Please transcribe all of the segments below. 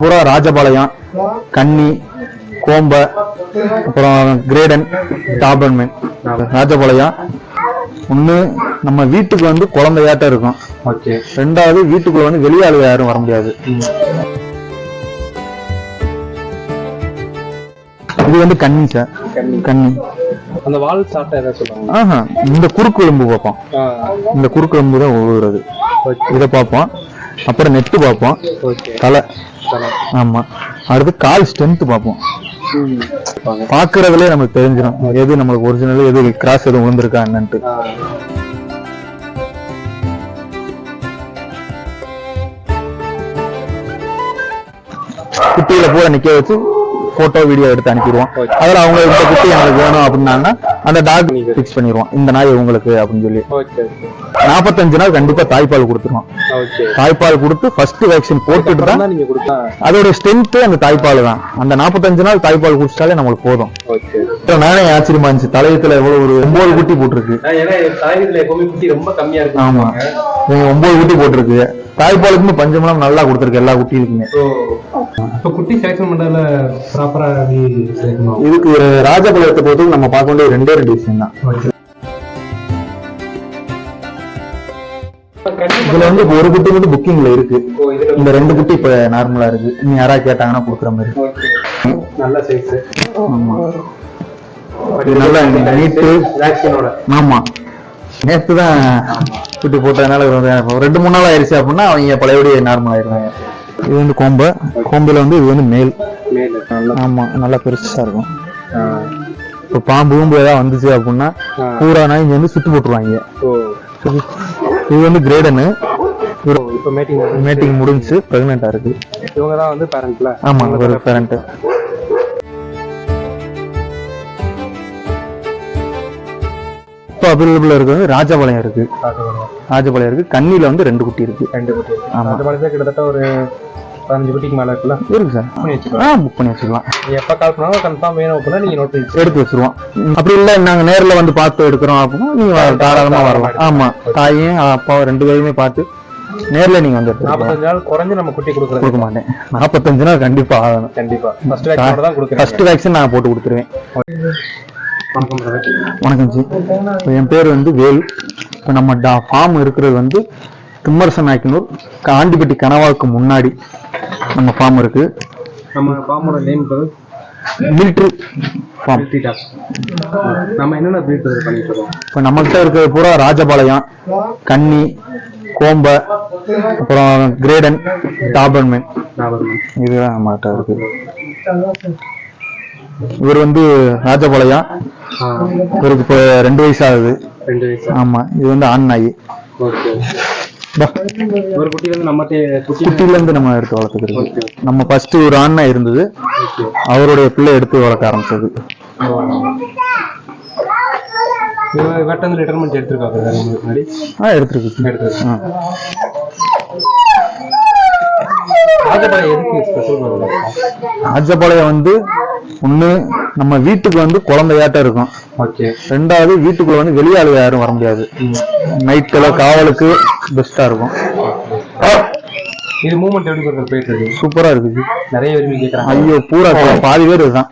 பூரா ராஜபாளையம், கன்னி, கோம்ப, அப்புறம் கிரேடன், டாபர்மேன். ராஜபாளையம் ஒண்ணு நம்ம வீட்டுக்கு வந்து குழந்தையாட்டம் இருக்கும். ஓகே. ரெண்டாவது வீட்டுக்குள்ள வந்து வெளியாளு யாரும் வர முடியாது. இது வந்து கன்னி சார். கன்னி. அந்த வால் சாட்டை எதை சொல்லுவாங்க? இந்த குறுக்கு எலும்பு பார்ப்போம். இந்த குறுக்கு எலும்பு தான் உழுவுறது. இதை பார்ப்போம். அப்புறம் நெட்டு பார்ப்போம். தலை. ஆமா. அடுத்து கால் ஸ்ட்ரென்த் பார்ப்போம். பாக்குறதுலயே நமக்கு தெரிஞ்சிடும் எது நம்மளுக்கு ஒரிஜினல், எது கிராஸ் எதுவும் விழுந்திருக்கா என்னன்ட்டு. குட்டியில பூரா நிக்க வச்சு போட்டோ வீடியோ எடுத்து அனுப்பிடுவோம். அதுல அவங்க இந்த குட்டி எங்களுக்கு வேணும் அப்படின்னாங்கன்னா அந்த டாக் பிக்ஸ் பண்ணிடுவோம், இந்த நாய் உங்களுக்கு அப்படின்னு சொல்லி. 45 நாள் கண்டிப்பா தாய்ப்பால் கொடுத்துருவோம். தாய்ப்பால் கொடுத்து ஃபர்ஸ்ட் வேக்சின் போட்டுட்டு தான் அதோட ஸ்ட்ரென்த் அந்த தாய்ப்பால் தான். அந்த 45 நாள் தாய்ப்பால் குடிச்சாலே நம்மளுக்கு போதும். நானே ஆச்சரியமா இருந்துச்சு, தலையத்துல எவ்வளவு ஒரு 9 குட்டி போட்டிருக்கு. ஆமா, 9 குட்டி போட்டிருக்கு. தாய்ப்பாலுக்குமே பஞ்சமலம் நல்லா கொடுத்துருக்கு எல்லா குட்டிகளுக்குமே. குட்டி செலக்ஷன் பண்றதுல ப்ராப்பரா இதுக்கு ராஜபாளையத்தை பொறுத்து நம்ம பார்க்க வேண்டிய 2 விஷயம் தான். இதுல வந்து ஒரு குட்டி வந்து புக்கிங்ல இருக்கு. இந்த 2 குட்டி இப்ப நார்மலா இருக்கு. நீ யாராவது கேட்டாங்கன்னா கொடுக்குற மாதிரி. நல்ல சைஸ். ஆமா, நல்லா நீட்டு வேக்சினோட. ஆமா, நேற்று தான் குட்டி போட்டதுனால 2-3 நாள் ஆயிடுச்சு அப்படின்னா அவங்க பழையபடி நார்மல் ஆயிடுவாங்க. இது வந்து கோம்புல வந்து இது வந்து மேல். ஆமா, நல்லா பெருசா இருக்கும். இப்ப பாம்பு ஏதாவது வந்துச்சு அப்படின்னா பூரா நாய் இங்க வந்து சுட்டு போட்டுருவாங்க. இது வந்து கிரேடனு. இப்ப மேட்டிங் முடிஞ்சு பிரெக்னெண்டா இருக்கு. இவங்கதான் வந்து பேரண்ட்ல. ஆமா, ஒரு பேரண்ட். இப்போ அவைலபிள் இருக்கு வந்து ராஜபாளையம் இருக்கு. ராஜபாளையம் இருக்கு. கன்னியில வந்து 2 குட்டி இருக்கு. 2 குட்டி. ராஜபாளையத்துல கிட்டத்தட்ட ஒரு 15 குட்டிக்கு மேல இருக்குல்ல. இருக்கு சார். புக் பண்ணி வச்சுக்கலாம். எப்ப கால் பண்ணாலும் கன்ஃபார்ம் வேணும் அப்படின்னா நீங்க நோட் பண்ணி எடுத்து வச்சிருவோம். அப்படி இல்ல நாங்க நேர்ல வந்து பார்த்து எடுக்கிறோம் அப்படின்னா நீங்க தாராளமா வரலாம். ஆமா, தாயும் அப்பாவும் 2 பேருமே பார்த்து நேர்ல நீங்க வந்து 45 நாள் குறைஞ்சு நம்ம குட்டி கொடுக்க மாட்டேன். 45 நாள் கண்டிப்பா ஆகணும். கண்டிப்பா ஃபர்ஸ்ட் வேக்சின் தான் கொடுக்குறேன். ஃபர்ஸ்ட் வேக்சின் நான் போட்டு கொடுத்துருவேன். வணக்கம் ஜி. என் பேர் வந்து வேல். இப்போ நம்ம ஃபார்ம் இருக்கிறது வந்து திம்மரசன் நாயக்கனூர் ஆண்டிப்பட்டி கனவாவுக்கு முன்னாடி நம்ம ஃபார்ம் இருக்கு. நம்ம ஃபார்மோட நேம் மிலிட்ரி ஃபார்ம். நம்ம என்னென்ன ப்ரீட் பண்ணிட்டு இருக்கோம்? இப்போ நம்மகிட்ட இருக்கிறது பூரா ராஜபாளையம், கன்னி, கோம்ப, அப்புறம் கிரேடன், டாபர்மேன். இதுதான் நம்மகிட்ட இருக்கு. இவர் வந்து ராஜபாளையம். இவருக்கு இப்போ 2 வயசு ஆகுது. 2 வயசு. ஆமா, இது வந்து ஆண் நாய். ஒரு குட்டில இருந்து நம்ம எடுத்து வளர்த்துக்கிறது. நம்ம ஃபர்ஸ்ட் ஒரு ஆண் நாய் இருந்தது, அவருடைய பிள்ளை எடுத்து வளர்க்க ஆரம்பிச்சது. ராஜபாளையம் வந்து ஒண்ணு நம்ம வீட்டுக்கு வந்து குழந்தையாட்டம் இருக்கும். ரெண்டாவது வீட்டுக்குள்ள வந்து வெளியாளு யாரும் வர முடியாது. நைட்ல காவலுக்கு பெஸ்டா இருக்கும். இது மூவ்மெண்ட் எப்படி போயிட்டு இருக்கு? சூப்பரா இருக்குது. நிறைய விரும்பி கேட்கறாங்க. ஐயோ, பூரா பாதி பேர் இதுதான்.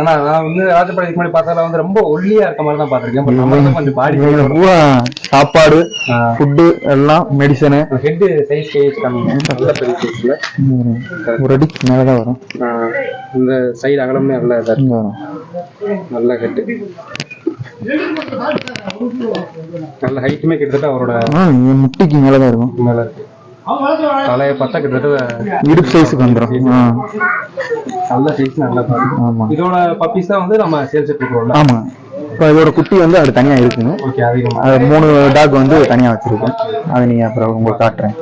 ஆனா நான் வந்து ராஜபாளையத்துக்கு முன்னாடி பார்த்ததுல வந்து ரொம்ப ஒல்லியா இருக்க மாதிரி தான் பாத்திருக்கேன். கொஞ்சம் பாடி பூரா சாப்பாடு, ஃபுட்டு எல்லாம் மெடிசனு. ஹெட் சைஸ் நல்ல பெரிய சைஸ்ல 1 அடிக்கு மேலதான் வரும். இந்த சைடு அகலமே நல்ல இதா வரும். நல்ல ஹெட், நல்ல ஹைட்டுமே கிட்டத்தட்ட அவரோட முட்டிக்கு மேலதான் இருக்கும். மேல இருக்கு. தலையை பார்த்தா கிட்டத்தட்ட இடுப்பு சைஸுக்கு வந்துடும். நல்ல சைஸ், நல்ல பாடி. இதோட பப்பீஸ் தான் வந்து நம்ம சேல்ஸ் கொடுக்குறோம். ஆமா, இப்போ இதோட குட்டி வந்து அது தனியா இருக்குங்க. அது 3 டாக் வந்து தனியா வச்சிருக்கோம். அதை நீங்க அப்புறம் உங்களுக்கு காட்டுறேன்.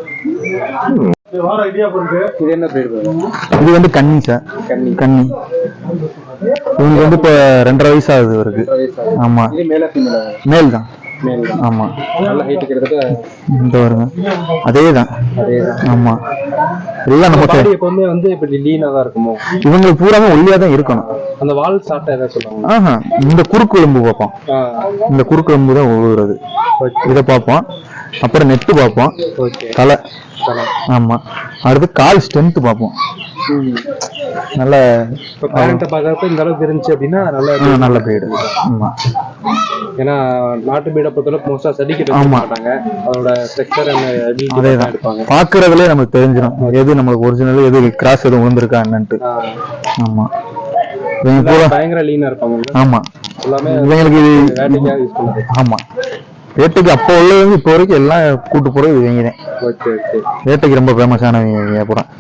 இது என்ன பேர்? இது வந்து கன்னி சார். கன்னி. இவங்க வந்து இப்ப 2.5 வயசு ஆகுது இவருக்கு. ஆமா, மேல் தான். ஆமா, நல்ல ஹைட் கிட்டத்தட்ட இந்த வருங்க. அதேதான். ஆமா, எல்லாம் நமக்கு எப்பவுமே வந்து இப்படி லீனா தான் இருக்குமோ? இவங்களுக்கு பூராமே ஒல்லியா தான் இருக்கணும். அந்த வால் சாட்டை எதை சொல்லுவாங்க? இந்த குறுக்கு எலும்பு பார்ப்போம். இந்த குறுக்கு எலும்பு தான் உழுவுறது. இதை பார்ப்போம். அப்புறம் நெட்டு பார்ப்போம், ஓகே. தலை. ஆமா, அடுத்து கால் ஸ்ட்ரென்த் பார்ப்போம். நல்ல இப்போ பேரண்ட்டை பார்க்கறப்ப இந்த அளவுக்கு இருந்துச்சு அப்படின்னா நல்ல பிரீடு. ஆமா, ஏன்னா நாட்டு பீடை பொறுத்தளவுக்கு மோஸ்டா சர்டிஃபிகேட் ஆமா மாட்டாங்க, அதோட ஸ்ட்ரக்சர் அதேதான் எடுப்பாங்க. பாக்குறதுலயே நமக்கு தெரிஞ்சிடும் எது நம்மளுக்கு ஒரிஜினல், எது கிராஸ் எதுவும் விழுந்திருக்கா என்னன்ட்டு. ஆமா, பயங்கர லீனா இருப்பாங்க. ஆமா, எல்லாமே இவங்களுக்கு வேட்டைக்காக யூஸ் பண்ணுறது. ஆமா, வேட்டைக்கு அப்போ உள்ளது இப்போ வரைக்கும் எல்லாம் கூட்டு போறது இவங்க தான். Okay okay. வேட்டைக்கு ரொம்ப ஃபேமஸான வியாபாரம்.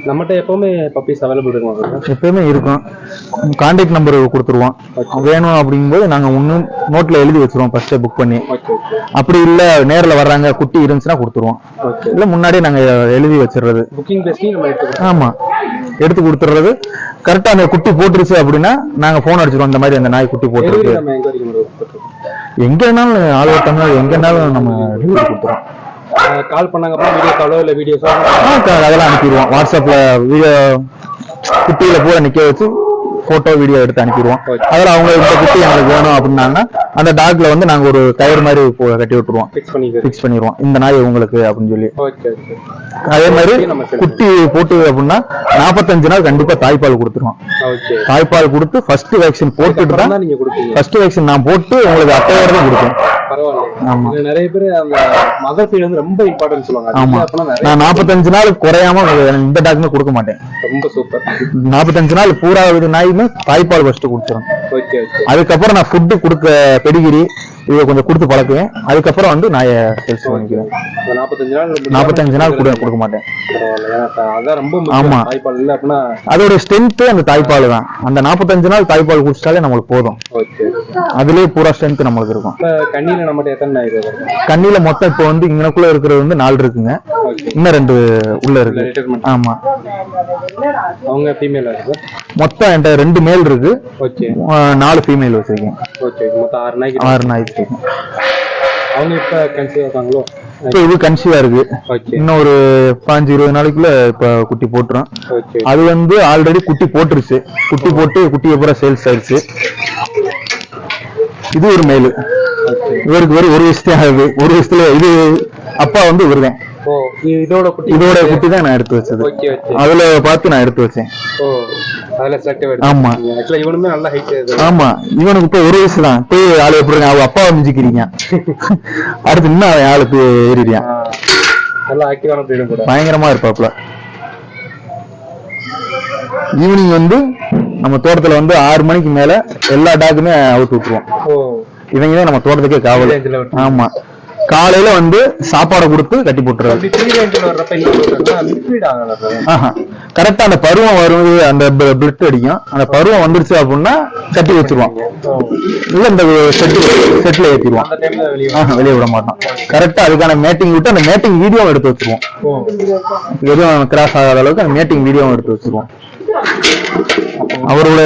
நம்மகிட்ட எப்பவுமே பப்பீஸ் அவைலபிள் இருக்குமா? எப்பயுமே இருக்கும். கான்டாக்ட் நம்பர் கொடுத்துருவோம். வேணும் அப்படிங்கும்போது நாங்கள் இன்னும் நோட்டில் எழுதி வச்சிருவோம் ஃபர்ஸ்டே புக் பண்ணி. அப்படி இல்லை நேரில் வர்றாங்க குட்டி இருந்துச்சுன்னா கொடுத்துருவோம். இல்லை முன்னாடியே நாங்கள் எழுதி வச்சிடுறது. புக்கிங் பேசி நம்ம எடுத்துக்கிறோம். ஆமாம், எடுத்து கொடுத்துறது. கரெக்டாக அந்த குட்டி போட்டுருச்சு அப்படின்னா நாங்கள் ஃபோன் அடிச்சிருவோம், இந்த மாதிரி அந்த நாய் குட்டி போட்டுருக்கு. எங்கேனாலும் ஆல் ஓவர் தமிழ்நாடு எங்கேனாலும் நம்ம டெலிவரி கொடுத்துருவோம். கால் பண்ணாங்க வீடியோ காலோ இல்லை வீடியோஸோ அதெல்லாம் அனுப்பிடுவோம். வாட்ஸ்அப்ல வீடியோ குட்டியில பூரா நிக்க வச்சு போட்டோ வீடியோ எடுத்து அனுப்பிடுவோம். அதில் அவங்க இந்த குட்டி எங்களுக்கு வேணும் அப்படின்னாங்கன்னா அந்த டாக்ல வந்து நாங்க ஒரு கயிறு மாதிரி கட்டி விட்டுருவோம், ஃபிக்ஸ் பண்ணிடுவோம், இந்த நாய் உங்களுக்கு அப்படின்னு சொல்லி. அதே மாதிரி குட்டி போட்டு அப்படின்னா 45 நாள் கண்டிப்பா தாய்ப்பால் கொடுத்துருவோம். தாய்ப்பால் கொடுத்து ஃபர்ஸ்ட் வேக்சின் போட்டுட்டு தான் ஃபர்ஸ்ட் வேக்சின் நான் போட்டு உங்களுக்கு அட்டையோட தான் கொடுப்பேன். நிறைய பேர் அந்த மதர் ஃபீட் வந்து ரொம்ப இம்பார்ட்டன்ட் சொல்லுவாங்க. ஆமா, நான் 45 நாள் குறையாம இந்த டாக்மே கொடுக்க மாட்டேன். ரொம்ப சூப்பர். 45 நாள் பூரா நாயுமே தாய்ப்பால் ஃபர்ஸ்ட் குடிச்சிடும். அதுக்கப்புறம் நான் ஃபுட்டு கொடுக்க பெடிகிரி இதை கொஞ்சம் கொடுத்து பழக்குவேன். அதுக்கப்புறம் வந்து நான் சேல்ஸ் பண்ணிக்குவேன். 45 நாள் கொடுக்க மாட்டேன். ஆமா, அதோட ஸ்ட்ரென்த் அந்த தாய்ப்பால் தான். அந்த 45 நாள் தாய்ப்பால் குடிச்சிட்டாலே நம்மளுக்கு போதும். அதுலயே பூரா ஸ்ட்ரென்த் நம்மளுக்கு இருக்கும். கண்ணில மொத்தம் இப்போ வந்து இங்கனக்குள்ள இருக்கிறது வந்து 4 இருக்குங்க, இன்னும் 2 உள்ள இருக்கு. ஆமா, அவங்க ஃபீமேல் மொத்தம் என்கிட்ட 2 மேல் இருக்கு, 4 ஃபீமேல் வச்சிருக்கேன். 6 நாய். அவங்க இப்ப கன்சீவ் ஆகாங்களோ? இப்போ இது கன்சீவா இருக்கு. இன்னும் ஒரு 15-20 நாளைக்குள்ள இப்ப குட்டி போட்டுரும். அது வந்து ஆல்ரெடி குட்டி போட்டுருச்சு. குட்டி போட்டு குட்டி அப்புறம் சேல்ஸ் ஆயிடுச்சு. இது ஒரு மேலு. இவருக்கு ஒரு வயசுதான் ஆகுது. ஒரு வயசுல இது அப்பா வந்து இவருதான். இதோட குட்டி தான் நான் எடுத்து வச்சது. அதுல பார்த்து நான் எடுத்து வச்சேன். ஆமா, ஆமா, இவனுக்கு இப்ப 1 வயசு தான். போய் ஆளு எப்படி அவங்க அப்பாவை மிஞ்சிக்கிறீங்க. அடுத்து இன்னும் அவன் ஆளுக்கு ஏறிடுறான். பயங்கரமா இருப்பாப்ல. ஈவினிங் வந்து நம்ம தோட்டத்துல வந்து 6 மணிக்கு மேல எல்லா டாக்குமே அவுத்து விட்டுருவோம். இவங்கதான் நம்ம தோட்டத்துக்கே காவல். ஆமா, காலையில வந்து சாப்பாடை கொடுத்து கட்டி போட்டுருவாரு. கரெக்டா அந்த பருவம் வருது, அந்த பிளட் அடிக்கும். அந்த பருவம் வந்துருச்சு அப்படின்னா கட்டி வச்சிருவான். இல்ல இந்த செட்ல ஏத்திடுவான். வெளியே விட மாட்டான். கரெக்டா அதுக்கான மேட்டிங் விட்டு அந்த மேட்டிங் வீடியோவும் எடுத்து வச்சிருவோம். எதுவும் கிராஸ் ஆகாத அளவுக்கு அந்த மேட்டிங் வீடியோவும் எடுத்து வச்சிருவோம். அவரோட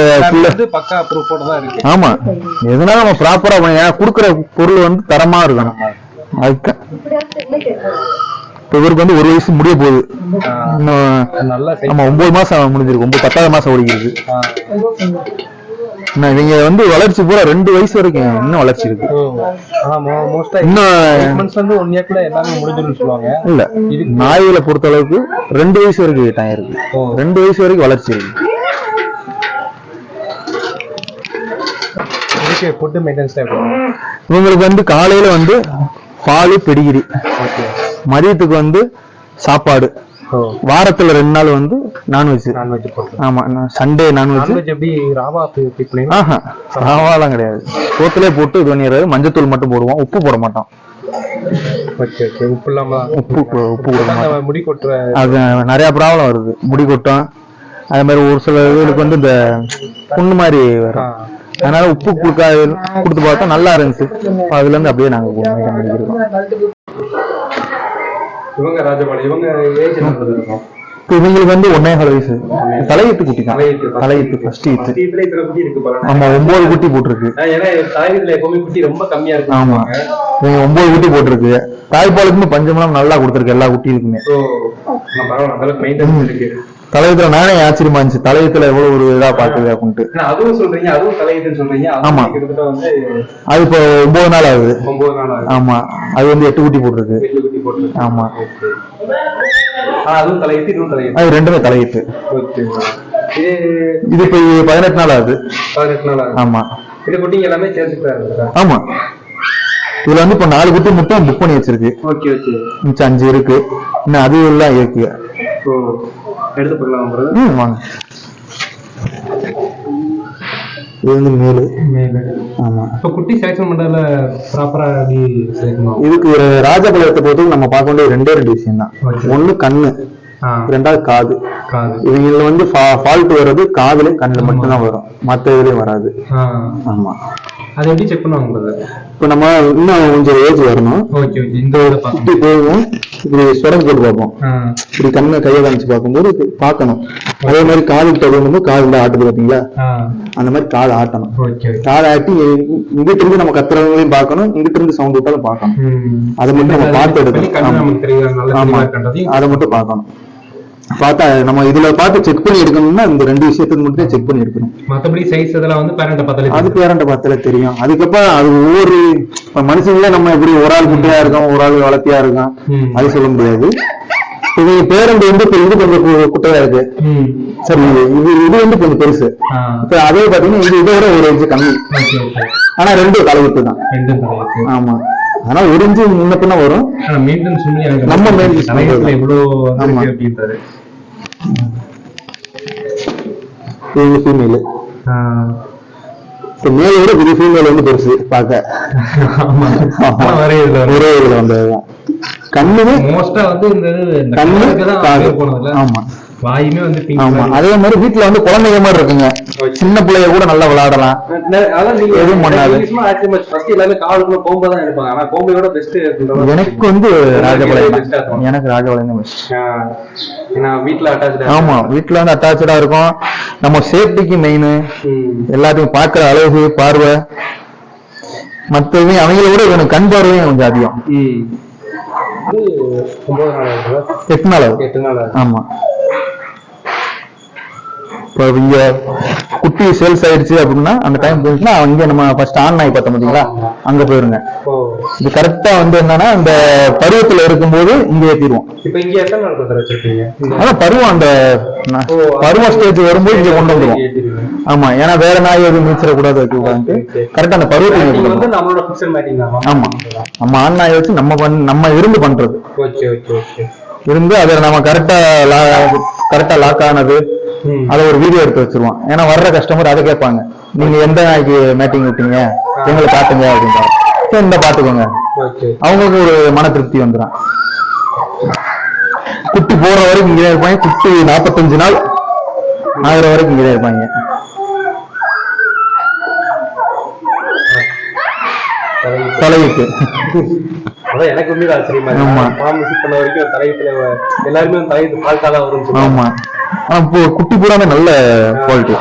ஆமா, எதுனால நம்ம ப்ராப்பரா குடுக்குற பொருள் வந்து தரமா இருக்கணும். அதுக்கு இவருக்கு வந்து 1 வயசு முடிய போகுது. நம்ம 9 மாசம் முடிஞ்சிருக்கு. 10வது மாசம் ஓடிக்கிருக்கு. இவங்க வந்து வளர்ச்சி பூரா 2 வயசு வரைக்கும் இன்னும் வளர்ச்சி இருக்கு. இல்ல, நாய்களை பொறுத்த அளவுக்கு 2 வயசு வரைக்கும் டைம் இருக்கு. 2 வயசு வரைக்கும் வளர்ச்சி இருக்கு. இவங்களுக்கு வந்து காலையில வந்து பால் பெடிகிரி, மதியத்துக்கு வந்து சாப்பாடு, வாரத்துல 2 நாள் வந்து நான்வெஜ். ஆமா, சண்டே நான்வெஜ். ராவாலாம் கிடையாது, சோத்துலயே போட்டு இது பண்ணிடுறது. மஞ்சத்தூள் மட்டும் போடுவோம், உப்பு போட மாட்டோம். உப்பு முடி கொட்டுற அது நிறைய ப்ராப்ளம் வருது. முடி கொட்டும். அதே மாதிரி ஒரு சில இதுகளுக்கு வந்து இந்த புண்ணு மாதிரி வரும். அதனால உப்பு கொடுத்து பார்த்தா நல்லா இருந்துச்சு. அதுல இருந்து அப்படியே நாங்க இவங்களுக்கு வந்து 1.25 வயசு. தலையீத்து குட்டி தான். தலையீத்து ஃபர்ஸ்ட் ஈத்து. ஆமா, 9 குட்டி போட்டிருக்கு. ஆமா, 9 குட்டி போட்டிருக்கு. தாய்ப்பாலுக்குமே பஞ்சமெல்லாம் நல்லா கொடுத்துருக்கு எல்லா குட்டிகளுக்குமே. தலையத்துல நானே ஆச்சரியமா இருந்துச்சு, தலையத்துல எவ்வளவு ஒரு இதா பாக்குது அப்படின்ட்டு. அதுவும் சொல்றீங்க, அதுவும் தலையீடுன்னு சொல்றீங்க. ஆமா, கிட்டத்தட்ட வந்து அது இப்போ 9 நாள் ஆகுது. 9 நாள் ஆகுது. ஆமா, அது வந்து 8 குட்டி போட்டுருக்கு. 8 குட்டி போட்டுருக்கு. ஆமா, அதுவும் தலையீட்டு, இதுவும் தலையீட்டு. அது ரெண்டுமே தலையீட்டு. இது இப்போ 18 நாள் ஆகுது. 18 நாள் ஆகுது. ஆமா, இது குட்டிங்க எல்லாமே சேர்த்துக்கிறாரு. ஆமா, இதுல வந்து இப்ப 4 குட்டி மட்டும் புக் பண்ணி வச்சிருக்கு. Okay okay. மிச்சம் 5 இருக்கு. இன்னும் அது எல்லாம் இருக்கு. ஓ, எடுத்து போடலாம். வாங்க. இது வந்து மேலு. ஆமா, இப்ப குட்டி செலக்ஷன் பண்றதுல ப்ராப்பரா எப்படி செலக்ட் இதுக்கு ராஜபாளையத்தை பொறுத்தவரைக்கும் நம்ம பார்க்க வேண்டிய 2 விஷயம் தான். ஒண்ணு கண்ணு, ரெண்டாவது காது. இவங்கள வந்து ஃபால்ட் வர்றது காதுல கண்ணுல மட்டும்தான் வரும், மத்த இதுலயும் வராது. ஆமா, அதை எப்படி செக் பண்ணுவாங்க? இப்ப நம்ம இன்னும் கொஞ்சம் ஏஜ் வரணும். இந்த குட்டி போகும், இப்படி சுரங்க போட்டு பார்ப்போம். இப்படி கண்ணை கையை காமிச்சு பார்க்கும்போது பார்க்கணும். அதே மாதிரி காது தகுந்த காதுல ஆட்டுது பாத்தீங்களா, அந்த மாதிரி காது ஆட்டணும். காது ஆட்டி இங்கிட்ட இருந்து நம்ம கத்துறவங்களையும் பார்க்கணும், இங்கிட்ட இருந்து சவுண்ட் விட்டாலும் பார்க்கணும். அதை மட்டும் நம்ம பார்த்து எடுக்கணும். ஆமா, அதை மட்டும் பார்க்கணும். பார்த்தா நம்ம இதுல பார்த்து செக் பண்ணி எடுக்கணும்னா இந்த 2 விஷயத்துக்கு மட்டும் செக் பண்ணி எடுக்கணும். மத்தபடி சைஸ் அதெல்லாம் வந்து பேரண்ட பார்த்தாலே, அது பேரண்ட பார்த்தாலே தெரியும். அதுக்கப்புறம் அது ஒவ்வொரு மனுஷங்களே நம்ம எப்படி ஒரு ஆள் குட்டியா இருக்கோம், ஒரு ஆள் வளர்த்தியா இருக்கோம், அது சொல்ல முடியாது. இது பேரண்ட் வந்து இப்ப இது கொஞ்சம் குட்டையா இருக்கு, சரி, இது வந்து கொஞ்சம் பெருசு. இப்ப அதே பாத்தீங்கன்னா இது இதோட ஒரு இன்ச்சு கம்மி. ஆனா 2 தலைவிட்டு தான். ஆமா, ஆனா 1 இன்ச்சு முன்ன பின்ன வரும். நம்ம இது ஃபீமேல். மேலோட இது ஃபீமேல் வந்து பெருசு பார்க்க. ஒரே இதுல வந்ததுதான். கண்ணு மோஸ்டா வந்து இந்த கண்ணு. ஆமா, வாயுமே வந்து ஆமா. அதே மாதிரி வீட்டுல வந்து குழந்தைங்க மாதிரி இருக்குங்க, சின்ன பிள்ளைய கூட நல்லா விளையாடலாம், எதுவும் பண்ணாது. எனக்கு வந்து ராஜபாளையம், எனக்கு ராஜபாளையம் வீட்டுல அட்டாச். ஆமா, வீட்டுல வந்து அட்டாச்சா இருக்கும். நம்ம சேஃப்டிக்கு மெயின், எல்லாத்தையும் பாக்குற அழகு, பார்வை, மத்தவே அவங்கள விட எனக்கு கண் பார்வையும் கொஞ்சம் அதிகம். 8 நாள். ஆமா, இப்போ இங்க குட்டி சேல்ஸ் ஆயிடுச்சு அப்படின்னா அந்த டைம் போயிடுச்சுன்னா இங்க நம்ம ஃபர்ஸ்ட் ஆன் ஆகி பார்த்தோம் பாத்தீங்களா, அங்க போயிருங்க. இது கரெக்டா வந்து என்னன்னா இந்த பருவத்துல இருக்கும்போது இங்க ஏத்திடுவோம். இப்ப இங்க எத்தனை நாள் வச்சிருக்கீங்க? அதான் பருவம், அந்த பருவ ஸ்டேஜ் வரும்போது இங்க கொண்டு வந்துடும். ஆமா, ஏன்னா வேற நாய் எதுவும் மீச்சிடக்கூடாது, வைக்க கரெக்டா அந்த பருவத்துல. ஆமா, நம்ம ஆண் நாயை வச்சு நம்ம இருந்து பண்றது இருந்து அதை நம்ம கரெக்டா லாக் ஆனது, அதை ஒரு வீடியோ எடுத்து வச்சிருவோம். ஏன்னா வர்ற கஸ்டமர் அதை கேட்பாங்க, நீங்க எந்த நாய்க்கு மேட்டிங் விட்டீங்க எங்களை காட்டுங்க அப்படின்றாங்க. இந்த பாத்துக்கோங்க, அவங்களுக்கு ஒரு மன திருப்தி வந்துடும். குட்டி போற வரைக்கும் இங்கே இருப்பாங்க, குட்டி 45 நாள் ஆகிற வரைக்கும் இங்கே இருப்பாங்க. தலைவிட்டு எனக்கு வந்து ஆச்சரியமா பண்ண வரைக்கும் தலையத்துல எல்லாருமே தலையத்து பால்காலா வரும். ஆமா, ஆனா குட்டி பூராமே நல்ல குவாலிட்டி.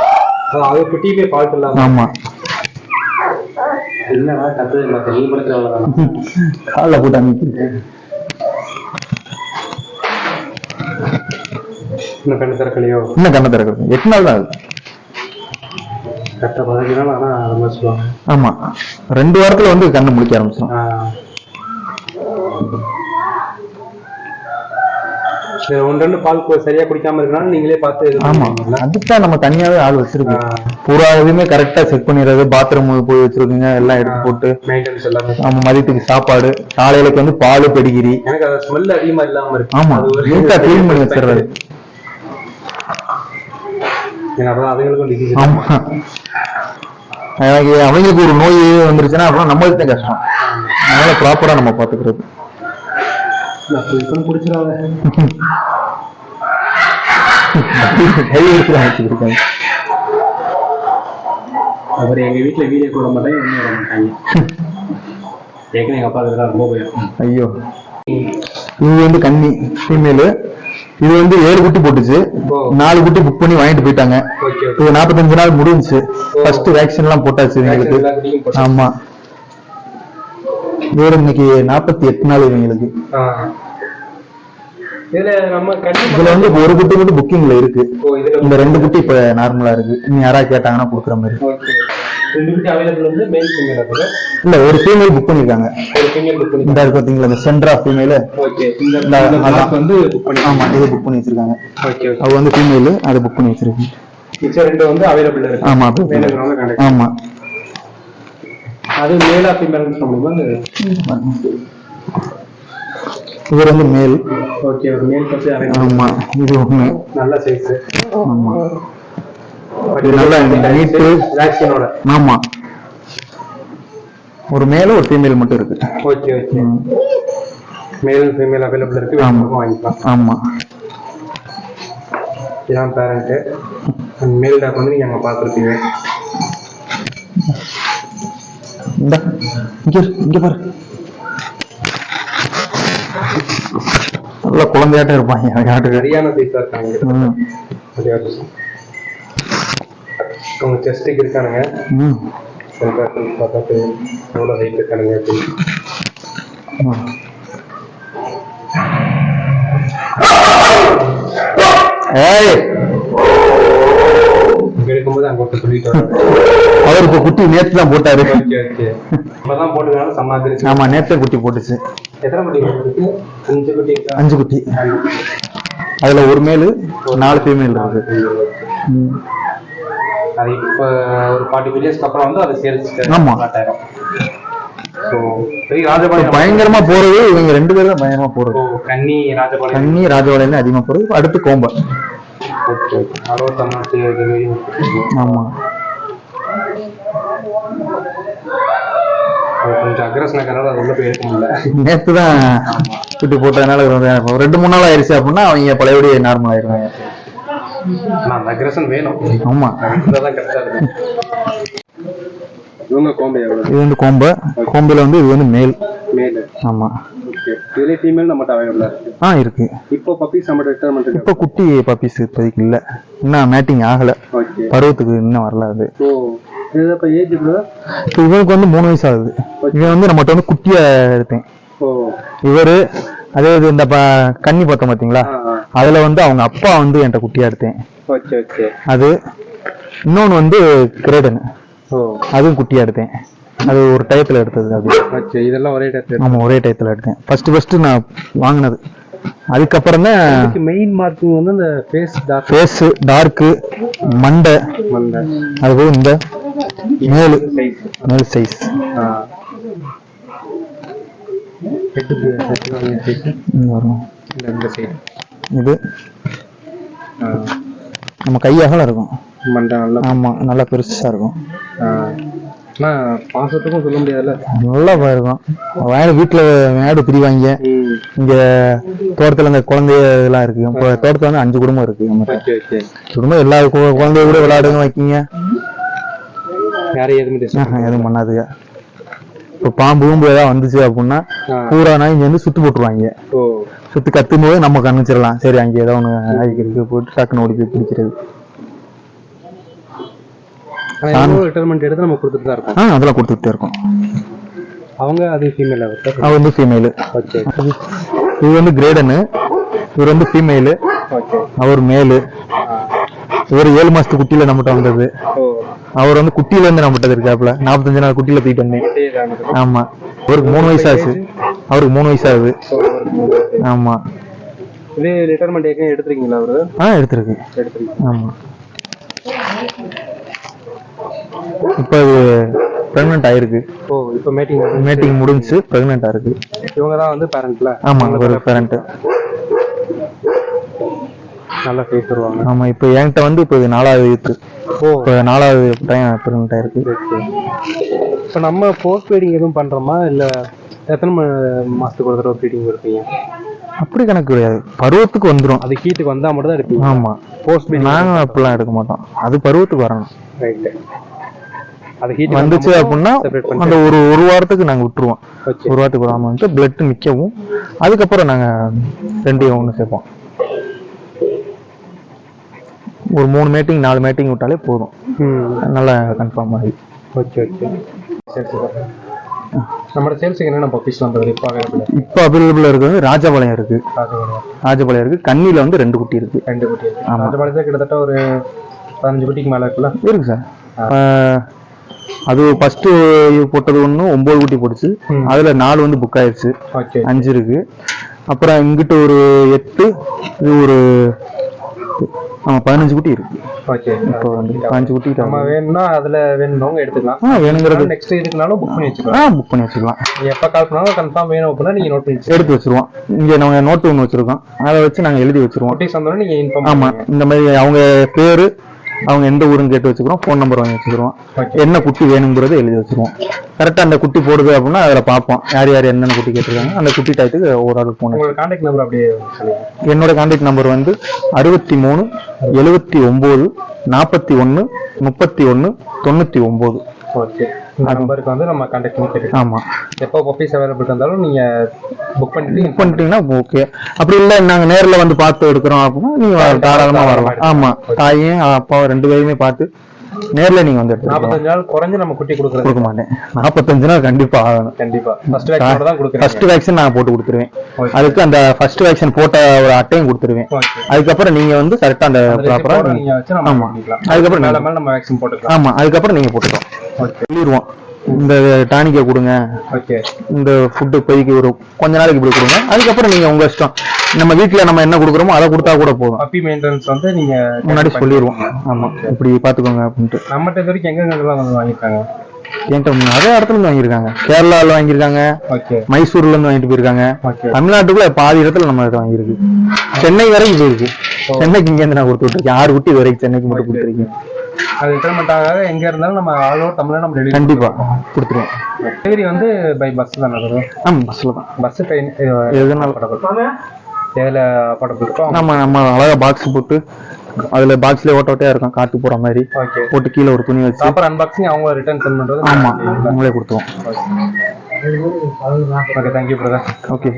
அது குட்டியுமே பால்ட் இல்லாம. ஆமா, என்னடா கத்துது மத்த நீ படத்துல அவ்வளவுதான். கால போட்டு அமைக்கிட்டு இன்னும் கண்ணு திறக்கலையோ? இன்னும் கண்ணு திறக்கிறது 8 நாள் தான் ஆகுது. கரெக்டா 15 நாள் ஆனா ரொம்ப சொல்லுவாங்க. ஆமா, 2 வாரத்துல வந்து கண்ணு முழிக்க ஆரம்பிச்சிடும். ஒன்று பால் சரியா குடிக்காம இருக்கனால நீங்களே பார்த்து. ஆமா, அதுதான் நம்ம தனியாவே ஆள் வச்சிருக்கோம். பூரா எதுவுமே கரெக்டா செக் பண்ணிடுறது, பாத்ரூம் போய் வச்சிருக்கீங்க எல்லாம் எடுத்து போட்டு மெயின்டெனன்ஸ் எல்லாமே. நம்ம மதியத்துக்கு சாப்பாடு, காலையிலக்கு வந்து பால், பெடிகிரி. எனக்கு அது ஸ்மெல் அதிகமா இல்லாம இருக்கு. ஆமா, நீட்டா க்ளீன் பண்ணி வச்சிடுறது. ஆமா, அவங்களுக்கு ஒரு நோய் வந்துருச்சுன்னா அப்புறம் நம்மளுக்கு தான் கஷ்டம். அதனால ப்ராப்பரா நம்ம பாத்துக்கிறது. அப்புறம் எங்க வீட்டுல வீடியோ போட மாட்டாங்க, ஒன்னும் வர மாட்டாங்க. ஏற்கனவே எங்க அப்பா ரொம்ப பயம். ஐயோ, இது வந்து கன்னி ஃபீமேலு. இது வந்து 7 குட்டி போட்டுச்சு, 4 குட்டி புக் பண்ணி வாங்கிட்டு போயிட்டாங்க. இது 45 நாள் முடிஞ்சுச்சு. ஃபர்ஸ்ட் வேக்சின் எல்லாம் போட்டாச்சு இவங்களுக்கு. ஆமா, வேற இன்னைக்கு 48 நாள் இவங்களுக்கு. இதுல நம்ம இதுல வந்து இப்ப ஒரு குட்டி மட்டும் புக்கிங்ல இருக்கு. இதுல இந்த 2 குட்டி இப்ப நார்மலா இருக்கு. இனி யாராவது கேட்டாங்கன்னா கொடுக்குற மாதிரி. ஓகே 2 குட்டி அவைலபிள் வந்து மேல் ஃபீமேல் அப்போ இல்ல ஒரு ஃபீமேல் புக் பண்ணிருக்காங்க. ஒரு ஃபீமேல் புக் பண்ணி இந்த இருக்கு பாத்தீங்களா இந்த சென்டர் ஆஃப் ஃபீமேல். ஓகே இந்த அதான் வந்து புக் பண்ணி. ஆமா இது புக் பண்ணி வச்சிருக்காங்க. ஓகே அது வந்து ஃபீமேல் அது புக் பண்ணி வச்சிருக்கு. மிச்ச 2 வந்து அவைலபிள் இருக்கு. ஆமா வேணும்னால கான்டாக்ட். ஆமா அது மேலா ஃபீமேல்னு சொல்லுமா? இது வந்து மேல். ஓகே ஒரு மேல் பத்தி அவைலபிள். ஆமா இது ஒண்ணு நல்ல சைஸ். ஆமா இது நல்ல நீட்டு வேக்சினோட. ஆமா ஒரு மேல் ஒரு ஃபீமேல் மட்டும் இருக்கு. Okay okay male female available இருக்கு. வேணும்னா வாங்கிக்கலாம். ஆமா இதான் பேரண்ட். மேல் டாக் வந்து நீங்க அங்க பாத்துருப்பீங்க. இங்க பாரு நல்ல குழந்தையாட்டம் இருப்பாங்க. சரியான சைஸா இருக்காங்க. உங்க செஸ்ட்டுக்கு இருக்கானுங்க. பார்த்தாட்டு எவ்வளோ ஹைட் இருக்கானுங்க அப்படின்னு. இருக்கும்போது அங்க ஒருத்தர் சொல்லிட்டு அவர் இப்ப குட்டி நேற்று தான் போட்டாரு. இப்பதான் போட்டுனாலும் சமாளிச்சு. ஆமா நேற்று குட்டி போட்டுச்சு. எத்தனை குட்டி இருக்கு? 5 குட்டி. 5 குட்டி. அதுல ஒரு மேலு 4 ஃபீமேல் இருக்கு. அது இப்ப ஒரு 40 மில்லியன்ஸ்க்கு அப்புறம் வந்து அது சேல்ஸ். ஆமா பயங்கரமா போறது இவங்க 2 பேரும் தான் பயங்கரமா போறது. கன்னி ராஜபாளையம் அதிகமா போறது. அடுத்து கோம்பை. ஆமா கொஞ்சம் அக்ரஷனால அது உள்ள போய் எடுக்க முடியல. நேற்று தான் குட்டி போட்டதுனால 2-3 நாள் ஆயிடுச்சு அப்படின்னா அவங்க பழையபடி நார்மல் ஆயிடுவாங்க. அந்த அக்ரஷன் வேணும். ஆமா தான் கரெக்டா இருக்கும். இவங்க கோம்பை. இது வந்து கோம்பையில வந்து இது வந்து மேல். ஆமா இதுல ஃபீமேல் நம்மட்ட அவைலபிளா இருக்கு. இருக்கு. இப்போ பப்பீஸ் நம்மட்ட ரிட்டர்மென்ட் இருக்கு. இப்போ குட்டி பப்பீஸ் இப்போதைக்கு இல்ல. இன்னும் மேட்டிங் ஆகல. பருவத்துக்கு இன்னும் வரல அது. இது அப்ப ஏஜ் ப்ரோ இவனுக்கு வந்து 3 வயசு ஆகுது. இவன் வந்து நம்மட்ட வந்து குட்டியா எடுத்தேன். இவரு அதே இந்த கன்னி பார்த்தோம் பாத்தீங்களா அதுல வந்து அவங்க அப்பா வந்து என்கிட்ட குட்டியா எடுத்தேன். அது இன்னொன்னு வந்து கிரேடன். அதுவும் குட்டியா எடுத்தேன். அது ஒரு டயத்துல எடுத்தது. அது இதெல்லாம் ஒரே டயத்துல. ஆமா ஒரே டயத்துல எடுத்தேன். ஃபர்ஸ்ட் நான் வாங்கினது. அதுக்கப்புறம் தான் மெயின் மார்க்கிங் வந்து இந்த ஃபேஸ் டார்க் மண்டை அது போய் இந்த மேல் சைஸ். இது நம்ம கையாகலாம் இருக்கும். மண்டை நல்லா. ஆமா நல்லா பெருசா இருக்கும். பாசத்துக்கும் சொல்ல முடியாதுல்ல. நல்லா இருக்கும். வீட்டுல மேடு பிரிவாங்க. இங்க தோட்டத்துல இந்த குழந்தை இதெல்லாம் இருக்கு. இப்போ தோட்டத்துல வந்து 5 குடும்பம் இருக்கு. குடும்பம் எல்லா குழந்தைய கூட விளையாடுங்க வைக்கீங்க. எதுவும் பண்ணாதுங்க. இப்போ பாம்பு ஏதாவது வந்துச்சு அப்படின்னா பூரா நாய் இங்க வந்து சுத்து போட்டுருவாங்க. சுத்தி கத்தும் போது நம்ம கண்ணிச்சிடலாம். சரி அங்க ஏதோ ஒண்ணு ஆகிக்கிறதுக்கு போட்டு டக்குன்னு ஓடி போய் பிடிக்கிறது. ரிட்டர்மென்ட் எடுத்து நம்ம கொடுத்துட்டு தான் இருக்கோம். அதெல்லாம் கொடுத்துட்டே இருக்கோம். அவங்க அது ஃபீமேல். அவ வந்து ஃபீமேல். இது வந்து கிரேடனு. இவர் வந்து ஃபீமேல். அவர் மேலு. இவர் 7 மாசத்து குட்டியில நம்மகிட்ட வந்தது. அவர் வந்து குட்டியில இருந்து நம்மகிட்ட இருக்காப்ல. 45 நாள் குட்டியில தூக்கிட்டு வந்தேன். ஆமா அவருக்கு 3 வயசு ஆச்சு. அவருக்கு 3 வயசு ஆகுது. ஆமா இது ரிட்டர்மென்ட் எடுத்துருக்கீங்களா அவரு? எடுத்திருக்கு. ஆமா இப்ப அது பிரெக்னன்ட் ஆயிருக்கு. இப்ப மேட்டிங் முடிஞ்சு பிரெக்னன்ட் ஆயிருக்கு. இவங்க தான் வந்து பேரண்ட்ல. ஆமா ஒரு பேரண்ட். நல்லா ஃபேஸ் வருவாங்க. ஆமா இப்போ என்கிட்ட வந்து இப்போ 4வது இருக்கு. இப்போ 4வது டைம் பிரெக்னன்ட் ஆயிருக்கு. இப்போ நம்ம போஸ்ட் ஃபீடிங் எதுவும் பண்றோமா இல்ல எத்தனை மாசத்துக்கு ஒரு தடவை ஃபீடிங் கொடுப்பீங்க? அப்படி கணக்கு கிடையாது. பருவத்துக்கு வந்துடும். அது ஹீட்டுக்கு வந்தா மட்டும் தான் எடுப்பீங்க. ஆமா போஸ்ட் ஃபீடிங் நாங்க அப்படிலாம் எடுக்க மாட்டோம். அது பருவத்துக்கு வரணும். ரைட். அது ஹீட் வந்துச்சு அப்படின்னா அந்த ஒரு வாரத்துக்கு நாங்க விட்டுருவோம். ஒரு வாரத்துக்கு வராம வந்து பிளட் நிக்கவும் அதுக்கப்புறம் நாங்க 2 ஒன்று சேர்ப்போம். ஒரு 3 மேட்டிங் 4 மேட்டிங் விட்டாலே போதும். நல்லா கன்ஃபார்ம் ஆகி. ஓகே. நம்மளோட சேல்ஸுக்கு என்னென்ன பப்பீஸ் வந்தது இப்போ அவைலபிள்? இப்போ அவைலபிள் இருக்குது ராஜபாளையம் இருக்கு, ராஜபாளையம் இருக்கு, கண்ணில வந்து 2 குட்டி இருக்கு. 2 குட்டி இருக்கு. ராஜபாளையத்துல கிட்டத்தட்ட ஒரு 15 குட்டிக்கு மேல இருக்குல்ல? இருக்கு சார். அது ஃபர்ஸ்ட் போட்டது ஒன்று 9 குட்டி போட்டுச்சு, அதுல 4 வந்து புக் ஆயிடுச்சு, 5 இருக்கு. அப்புறம் இங்கிட்ட ஒரு 8, இது ஒரு 15 குட்டி இருக்கு. ஓகே, இப்போ வந்து 15 குட்டி நம்ம வேணும்னா அதுல வேணும்னவங்க எடுத்துக்கலாம். வேணுங்கிறது நெக்ஸ்ட் இதுக்குனாலும் புக் பண்ணி வச்சுக்கலாம். புக் பண்ணி வச்சுக்கலாம். எப்ப கால் பண்ணாலும் கன்ஃபார்ம் வேணும் அப்படின்னா நீங்க நோட் பண்ணி எடுத்து வச்சிருவோம். இங்க நாங்க நோட் ஒன்று வச்சிருக்கோம், அதை வச்சு நாங்க எழுதி வச்சிருவோம். நோட்டீஸ் வந்தோடனே நீங்க இன்ஃபார்ம். ஆமா, இந்த மாதிரி அவங்க பேரு, அவங்க எந்த ஊருன்னு கேட்டு வச்சுக்கிறோம், ஃபோன் நம்பர் வாங்கி வச்சுக்கிறோம், என்ன குட்டி வேணுங்கிறத எழுதி வச்சிருவோம். கரெக்டா அந்த குட்டி போடுது அப்படின்னா அதுல பார்ப்போம் யார் யார் என்னென்ன குட்டி கேட்டிருக்காங்க, அந்த குட்டி டயத்துக்கு ஒரு ஆளுக்கு போகணும். உங்களோட கான்டாக்ட் நம்பர் அப்படியே சொல்லுங்க. என்னோட கான்டாக்ட் நம்பர் வந்து 63 79 41 31 99. ஓகே, இந்த நம்பருக்கு வந்து நம்ம கான்டாக்ட் பண்ணி கேட்டுக்கலாம். ஆமா, எப்போ பப்பீஸ் அவைலபிள் இருந்தாலும் நீங்க புக் பண்ணிட்டீங்கன்னா ஓகே. அப்படி இல்லை நாங்க நேர்ல வந்து பார்த்து எடுக்கிறோம் அப்படின்னா நீங்க தாராளமா வரலாம். ஆமா, தாயும் அப்பாவும் 2 பேருமே பார்த்து நேர்ல நீங்க வந்து 45 நாள் குறைஞ்சு நம்ம குட்டி கொடுக்க மாட்டேன். 45 நாள் கண்டிப்பா ஆகணும். கண்டிப்பா ஃபர்ஸ்ட் வேக்சின் தான் கொடுக்குறேன். ஃபர்ஸ்ட் வேக்சின் நான் போட்டு கொடுத்துருவேன். அதுக்கு அந்த ஃபர்ஸ்ட் வேக்சின் போட்ட ஒரு அட்டையும் கொடுத்துருவேன். அதுக்கப்புறம் நீங்க வந்து கரெக்டா அந்த ப்ராப்பரா நீங்க வச்சு நம்ம பண்ணிக்கலாம். அதுக்கப்புறம் மேல மேல நம்ம வேக்சின் போட்டுக்கலாம். ஆமா, அதுக்கப்புறம் நீங்க போட்டுக்கலாம். சொல்லிடுவோம் இந்த டானிக்கை கொடுங்க, ஓகே, இந்த ஃபுட்டு இப்போதைக்கு ஒரு கொஞ்ச நாளைக்கு இப்படி கொடுங்க, அதுக்கப்புறம் நீங்க உங்க இஷ்டம். நம்ம வீட்டுல நம்ம என்ன கொடுக்குறோமோ அதை கொடுத்தா கூட போதும். பப்பி மெயின்டெனன்ஸ் வந்து நீங்க முன்னாடி சொல்லிடுவோம். ஆமா, இப்படி பாத்துக்கோங்க அப்படின்ட்டு. நம்மகிட்ட இது வரைக்கும் எங்கெங்கெல்லாம் வந்து வாங்கிருக்காங்க? என்கிட்ட நிறைய இடத்துல இருந்து வாங்கியிருக்காங்க. கேரளாவில் வாங்கியிருக்காங்க, மைசூர்ல இருந்து வாங்கிட்டு போயிருக்காங்க, தமிழ்நாட்டுக்குள்ள பாதி இடத்துல நம்ம வாங்கியிருக்கு, சென்னை வரைக்கும் போயிருக்கு. சென்னைக்கு இங்க இருந்து நான் கொடுத்து விட்டுருக்கேன். 6 குட்டி வரைக்கும் சென்னைக்கு மட்டும் கொடுத்துருக்கேன். அது ரிட்டர்மெண்ட் ஆகாத எங்க இருந்தாலும் நம்ம ஆல் ஓவர் தமிழ்நாடு நம்ம டெலிவரி கண்டிப்பா கொடுத்துருவோம். டெலிவரி வந்து பை பஸ் தானே வரும்? ஆமா, பஸ்ல தான். பஸ் ட்ரெயின் எதுனாலும் எதுல படப்பு இருக்கோம் நம்ம அழகா பாக்ஸ் போட்டு அதுல பாக்ஸ்ல ஓட்டையா இருக்கும், காத்து போற மாதிரி போட்டு கீழே ஒரு துணி வச்சு அப்புறம் அன்பாக்சிங் அவங்க ரிட்டர்ன் சென்ட் பண்றது. ஆமா, அவங்களே கொடுத்துருவோம். Okay, thank you brother. ஓகே.